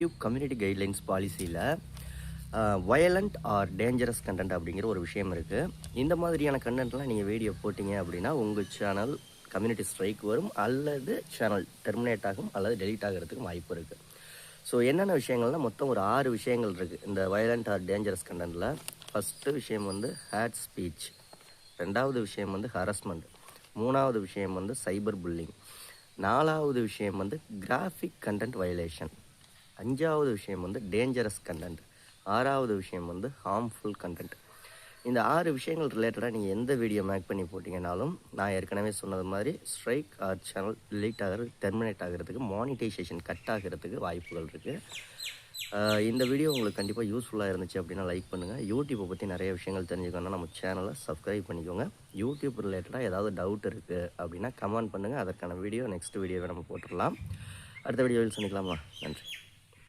YouTube community guidelines பாலிசியில் violent or dangerous content அப்படிங்கிற ஒரு விஷயம் இருக்குது. இந்த மாதிரியான கண்டென்ட்லாம் நீங்கள் வீடியோ போட்டிங்க அப்படின்னா உங்கள் சேனல் கம்யூனிட்டி ஸ்ட்ரைக் வரும், அல்லது சேனல் டெர்மினேட் ஆகும், அல்லது டெலீட் ஆகிறதுக்கு வாய்ப்பு இருக்குது. ஸோ என்னென்ன விஷயங்கள்னால் மொத்தம் ஒரு 6 விஷயங்கள் இருக்குது இந்த வயலண்ட் ஆர் டேஞ்சரஸ் கண்டென்ட்டில். ஃபஸ்ட்டு விஷயம் ஹேட் ஸ்பீச், ரெண்டாவது விஷயம் ஹராஸ்மெண்ட், மூணாவது விஷயம் சைபர் புல்லிங், நாலாவது விஷயம் கிராஃபிக் கண்டென்ட் வயலேஷன், அஞ்சாவது விஷயம் டேஞ்சரஸ் கண்டென்ட், ஆறாவது விஷயம் ஹார்ம்ஃபுல் கண்டென்ட். இந்த 6 விஷயங்கள் ரிலேட்டடாக நீங்கள் எந்த வீடியோ மேக் பண்ணி போட்டிங்கனாலும் நான் ஏற்கனவே சொன்னது மாதிரி ஸ்ட்ரைக் ஆர் சேனல் டிலீட் ஆகிறது, டெர்மினேட் ஆகிறதுக்கு, மானிட்டைசேஷன் கட் ஆகிறதுக்கு வாய்ப்புகள் இருக்குது. இந்த வீடியோ உங்களுக்கு கண்டிப்பாக யூஸ்ஃபுல்லாக இருந்துச்சு அப்படின்னா லைக் பண்ணுங்கள். யூடியூப்பை பற்றி நிறைய விஷயங்கள் தெரிஞ்சுக்கணுன்னா நம்ம சேனலை சப்ஸ்கிரைப் பண்ணிக்கோங்க. யூடியூப் ரிலேட்டடாக ஏதாவது டவுட் இருக்குது அப்படின்னா கமெண்ட் பண்ணுங்கள். அதற்கான வீடியோ நெக்ஸ்ட் வீடியோவை நம்ம போட்டுடலாம். அடுத்த வீடியோவில் சந்திக்கலாமா? நன்றி.